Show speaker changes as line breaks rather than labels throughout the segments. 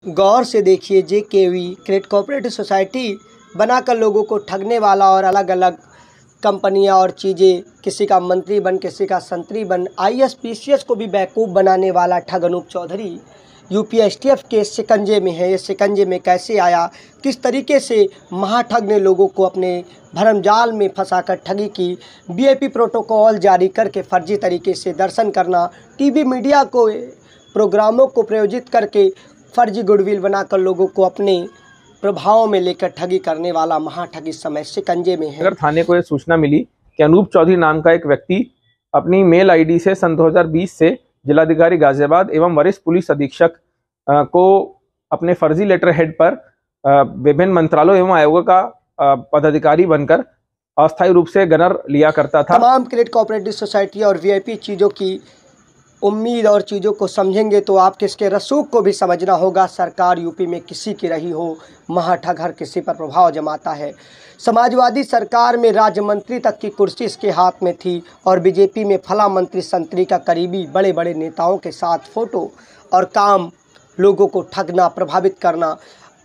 गौर से देखिए, जेकेवी credit cooperative society बनाकर लोगों को ठगने वाला और अलग अलग कंपनियां और चीज़ें, किसी का मंत्री बन, किसी का संतरी बन, आईएएस पीसीएस को भी बेवकूफ़ बनाने वाला ठग अनूप चौधरी यूपीएसटीएफ के शिकंजे में है। ये शिकंजे में कैसे आया, किस तरीके से महाठग ने लोगों को अपने भरमजाल में फंसाकर ठगी की, वीआईपी प्रोटोकॉल जारी करके फर्जी तरीके से दर्शन करना, टीवी मीडिया को प्रोग्रामों को प्रायोजित करके फर्जी गुडविल बनाकर लोगों को अपने प्रभाव में लेकर ठगी करने वाला महाठग इस समय शिकंजे में है।
अगर थाने को यह सूचना मिली कि अनूप चौधरी नाम का एक व्यक्ति अपनी मेल आईडी से सन 2020 से जिलाधिकारी गाजियाबाद एवं वरिष्ठ पुलिस अधीक्षक को अपने फर्जी लेटर हेड पर विभिन्न मंत्रालयों एवं आयोगों का पदाधिकारी बनकर अस्थायी रूप से गनर लिया करता था।
तमाम क्रेडिट कोऑपरेटिव सोसाइटी और वीआईपी चीज़ों की उम्मीद और चीज़ों को समझेंगे तो आपके इसके रसूख को भी समझना होगा। सरकार यूपी में किसी की रही हो, महाठग हर किसी पर प्रभाव जमाता है। समाजवादी सरकार में राज्य मंत्री तक की कुर्सी इसके हाथ में थी और बीजेपी में फला मंत्री संतरी का करीबी बड़े बड़े नेताओं के साथ फोटो और काम, लोगों को ठगना, प्रभावित करना,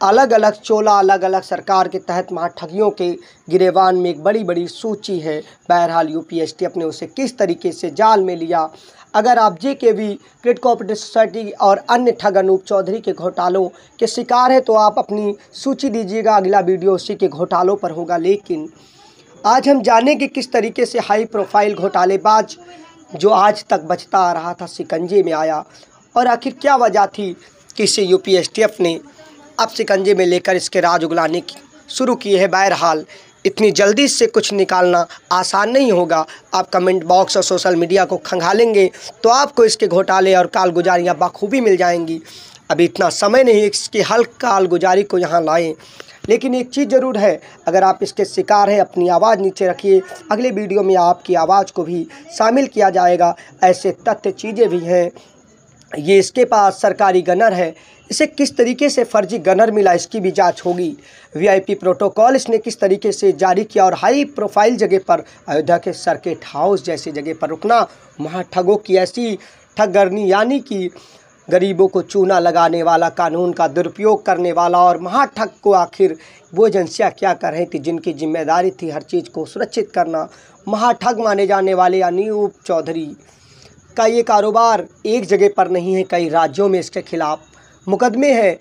अलग अलग चोला, अलग अलग सरकार के तहत महाठगियों के गिरेबान में एक बड़ी बड़ी सूची है। बहरहाल यूपीएसटीएफ ने उसे किस तरीके से जाल में लिया। अगर आप जेकेवी क्रेडिट कोऑपरेटिव सोसाइटी और अन्य ठग अनूप चौधरी के घोटालों के शिकार हैं तो आप अपनी सूची दीजिएगा, अगला वीडियो उसी के घोटालों पर होगा। लेकिन आज हम जानेंगे किस तरीके से हाई प्रोफाइल घोटालेबाज जो आज तक बचता आ रहा था शिकंजे में आया और आखिर क्या वजह थी कि इसे यूपीएसटीएफ ने अब शिकंजे में लेकर इसके राज उगलाने की शुरू किए हैं। बहरहाल इतनी जल्दी से कुछ निकालना आसान नहीं होगा। आप कमेंट बॉक्स और सोशल मीडिया को खंगालेंगे तो आपको इसके घोटाले और कालगुजारियाँ बखूबी मिल जाएंगी। अभी इतना समय नहीं इसकी हल कालगुजारी को यहाँ लाएं, लेकिन एक चीज़ ज़रूर है, अगर आप इसके शिकार हैं अपनी आवाज़ नीचे रखिए। अगले वीडियो में आपकी आवाज़ को भी शामिल किया जाएगा। ऐसे तथ्य चीज़ें भी हैं, ये इसके पास सरकारी गनर है, इसे किस तरीके से फर्जी गनर मिला इसकी भी जांच होगी। वीआईपी प्रोटोकॉल इसने किस तरीके से जारी किया और हाई प्रोफाइल जगह पर, अयोध्या के सर्किट हाउस जैसी जगह पर रुकना, महाठगों की ऐसी ठगरनी, यानी कि गरीबों को चूना लगाने वाला, कानून का दुरुपयोग करने वाला और महाठग को आखिर वो एजेंसियाँ क्या कर रही थी जिनकी जिम्मेदारी थी हर चीज़ को सुरक्षित करना। महाठग माने जाने वाले अनूप चौधरी का ये कारोबार एक जगह पर नहीं है, कई राज्यों में इसके खिलाफ मुकदमे हैं।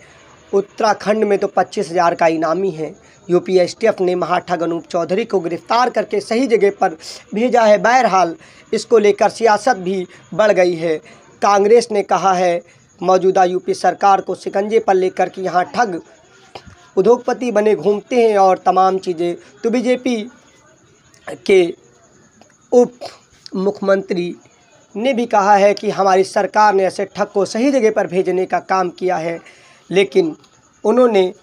उत्तराखंड में तो 25,000 का इनामी है। यूपीएसटीएफ ने महाठग अनूप चौधरी को गिरफ्तार करके सही जगह पर भेजा है। बहरहाल इसको लेकर सियासत भी बढ़ गई है। कांग्रेस ने कहा है मौजूदा यूपी सरकार को शिकंजे पर लेकर कि यहाँ ठग उद्योगपति बने घूमते हैं और तमाम चीज़ें। तो बीजेपी के उप मुख्यमंत्री ने भी कहा है कि हमारी सरकार ने ऐसे ठग को सही जगह पर भेजने का काम किया है, लेकिन उन्होंने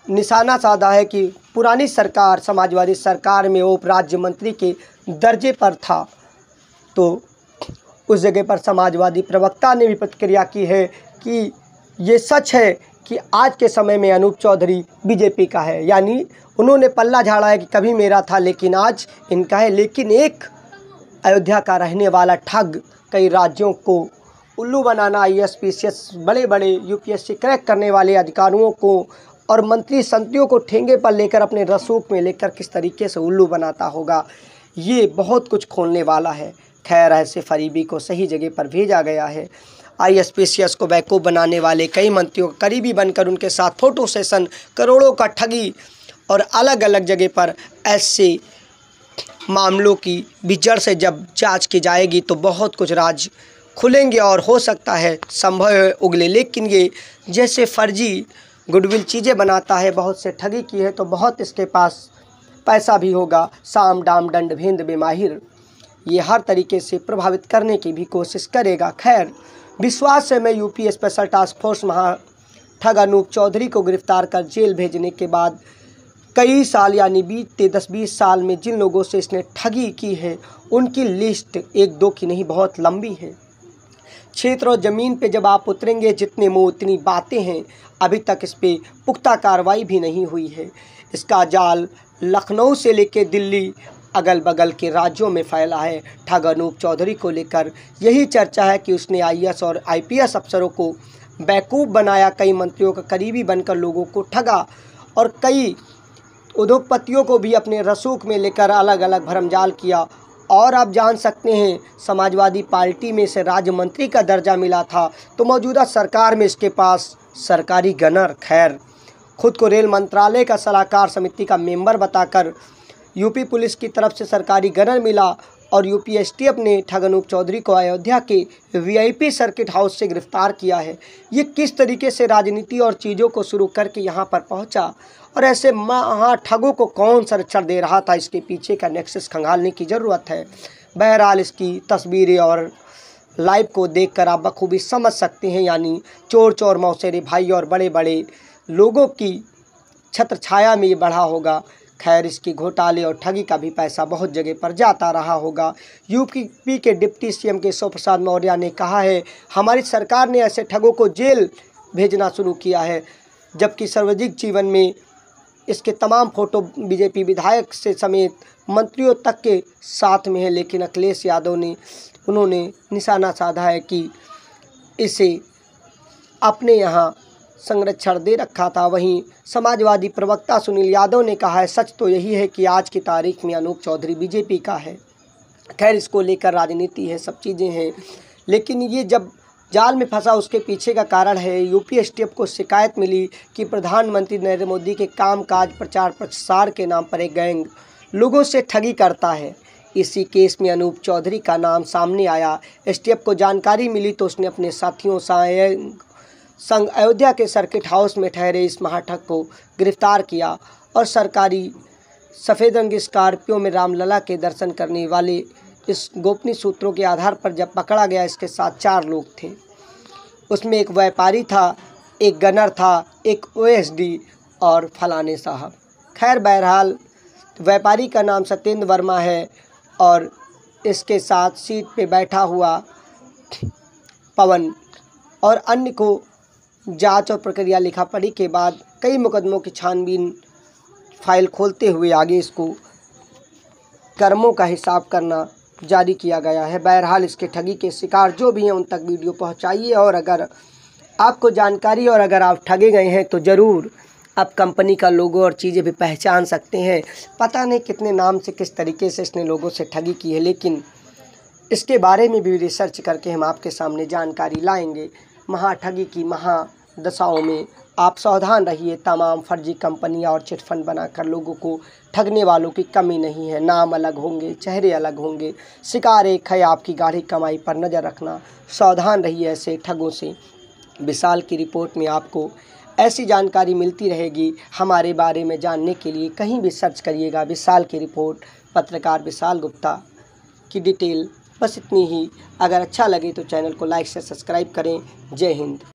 निशाना साधा है कि पुरानी सरकार, समाजवादी सरकार में वो उप राज्य मंत्री के दर्जे पर था, तो उस जगह पर समाजवादी प्रवक्ता ने भी प्रतिक्रिया की है कि ये सच है कि आज के समय में अनूप चौधरी बीजेपी का है, यानी उन्होंने पल्ला झाड़ा है कि कभी मेरा था लेकिन आज इनका है। लेकिन एक अयोध्या का रहने वाला ठग कई राज्यों को उल्लू बनाना, आईएएस पीसीएस बड़े बड़े यूपीएससी क्रैक करने वाले अधिकारियों को और मंत्री संतरियों को ठेंगे पर लेकर अपने रसूख में लेकर किस तरीके से उल्लू बनाता होगा, ये बहुत कुछ खोलने वाला है। खैर, ऐसे फरीबी को सही जगह पर भेजा गया है। आईएएस पीसीएस को बेवकूफ़ बनाने वाले कई मंत्रियों का करीबी बनकर उनके साथ फ़ोटो सेशन, करोड़ों का ठगी और अलग अलग जगह पर ऐसे मामलों की भी जड़ से जब जांच की जाएगी तो बहुत कुछ राज खुलेंगे और हो सकता है संभव है उगले। लेकिन ये जैसे फर्जी गुडविल चीज़ें बनाता है, बहुत से ठगी की है, तो बहुत इसके पास पैसा भी होगा। साम डाम दंड भेद बेमाहिर, ये हर तरीके से प्रभावित करने की भी कोशिश करेगा। खैर, विश्वास है मैं यूपी स्पेशल टास्क फोर्स महाठग अनूप चौधरी को गिरफ्तार कर जेल भेजने के बाद कई साल यानी बीते 10-20 साल में जिन लोगों से इसने ठगी की है उनकी लिस्ट एक दो की नहीं, बहुत लंबी है। क्षेत्र और ज़मीन पे जब आप उतरेंगे, जितने मुँह उतनी बातें हैं। अभी तक इस पर पुख्ता कार्रवाई भी नहीं हुई है। इसका जाल लखनऊ से लेकर दिल्ली, अगल बगल के राज्यों में फैला है। ठग अनूप चौधरी को लेकर यही चर्चा है कि उसने आईएएस और आईपीएस अफसरों को बेवकूफ़ बनाया, कई मंत्रियों का करीबी बनकर लोगों को ठगा और कई उद्योगपतियों को भी अपने रसूख में लेकर अलग अलग भरमजाल किया। और आप जान सकते हैं, समाजवादी पार्टी में से राज्य मंत्री का दर्जा मिला था, तो मौजूदा सरकार में इसके पास सरकारी गनर, खैर खुद को रेल मंत्रालय का सलाहकार समिति का मेंबर बताकर यूपी पुलिस की तरफ से सरकारी गनर मिला। और यूपी एसटीएफ ने ठग अनूप चौधरी को अयोध्या के वीआईपी सर्किट हाउस से गिरफ्तार किया है। ये किस तरीके से राजनीति और चीज़ों को शुरू करके यहाँ पर पहुँचा और ऐसे महाठगों को कौन संरक्षण दे रहा था, इसके पीछे का नेक्सस खंगालने की ज़रूरत है। बहरहाल इसकी तस्वीरें और लाइव को देखकर आप बखूबी समझ सकते हैं, यानी चोर चोर मौसेरे भाई और बड़े बड़े लोगों की छत्र छाया में ये बढ़ा होगा। खैर इसकी घोटाले और ठगी का भी पैसा बहुत जगह पर जाता रहा होगा। यूपी के डिप्टी सीएम केशव प्रसाद मौर्य ने कहा है, हमारी सरकार ने ऐसे ठगों को जेल भेजना शुरू किया है, जबकि सार्वजनिक जीवन में इसके तमाम फोटो बीजेपी विधायक से समेत मंत्रियों तक के साथ में है। लेकिन अखिलेश यादव ने उन्होंने निशाना साधा है कि इसे अपने यहाँ संरक्षण दे रखा था। वहीं समाजवादी प्रवक्ता सुनील यादव ने कहा है, सच तो यही है कि आज की तारीख में अनूप चौधरी बीजेपी का है। खैर इसको लेकर राजनीति है, सब चीज़ें हैं, लेकिन ये जब जाल में फंसा उसके पीछे का कारण है, यूपी एसटीएफ को शिकायत मिली कि प्रधानमंत्री नरेंद्र मोदी के कामकाज प्रचार प्रसार के नाम पर एक गैंग लोगों से ठगी करता है। इसी केस में अनूप चौधरी का नाम सामने आया। एसटीएफ को जानकारी मिली तो उसने अपने साथियों संग अयोध्या के सर्किट हाउस में ठहरे इस महाठग को गिरफ्तार किया और सरकारी सफ़ेद रंग स्कॉर्पियो में रामलला के दर्शन करने वाले इस गोपनीय सूत्रों के आधार पर जब पकड़ा गया, इसके साथ 4 लोग थे। उसमें एक व्यापारी था, एक गनर था, एक ओएसडी और फलाने साहब। खैर बहरहाल व्यापारी का नाम सत्येंद्र वर्मा है और इसके साथ सीट पे बैठा हुआ पवन और अन्य को जांच और प्रक्रिया लिखा पढ़ी के बाद कई मुकदमों की छानबीन फाइल खोलते हुए आगे इसको कर्मों का हिसाब करना जारी किया गया है। बहरहाल इसके ठगी के शिकार जो भी हैं उन तक वीडियो पहुंचाइए और अगर आपको जानकारी और अगर आप ठगे गए हैं तो ज़रूर आप कंपनी का लोगो और चीज़ें भी पहचान सकते हैं। पता नहीं कितने नाम से किस तरीके से इसने लोगों से ठगी की है, लेकिन इसके बारे में भी रिसर्च करके हम आपके सामने जानकारी लाएंगे। महाठगी की महादशाओं में आप सावधान रहिए। तमाम फर्जी कंपनियां और चिटफंड बनाकर लोगों को ठगने वालों की कमी नहीं है। नाम अलग होंगे, चेहरे अलग होंगे, शिकार एक है, आपकी गाढ़ी कमाई पर नज़र रखना। सावधान रहिए ऐसे ठगों से। विशाल की रिपोर्ट में आपको ऐसी जानकारी मिलती रहेगी। हमारे बारे में जानने के लिए कहीं भी सर्च करिएगा विशाल की रिपोर्ट, पत्रकार विशाल गुप्ता की डिटेल। बस इतनी ही। अगर अच्छा लगे तो चैनल को लाइक से सब्सक्राइब करें। जय हिंद।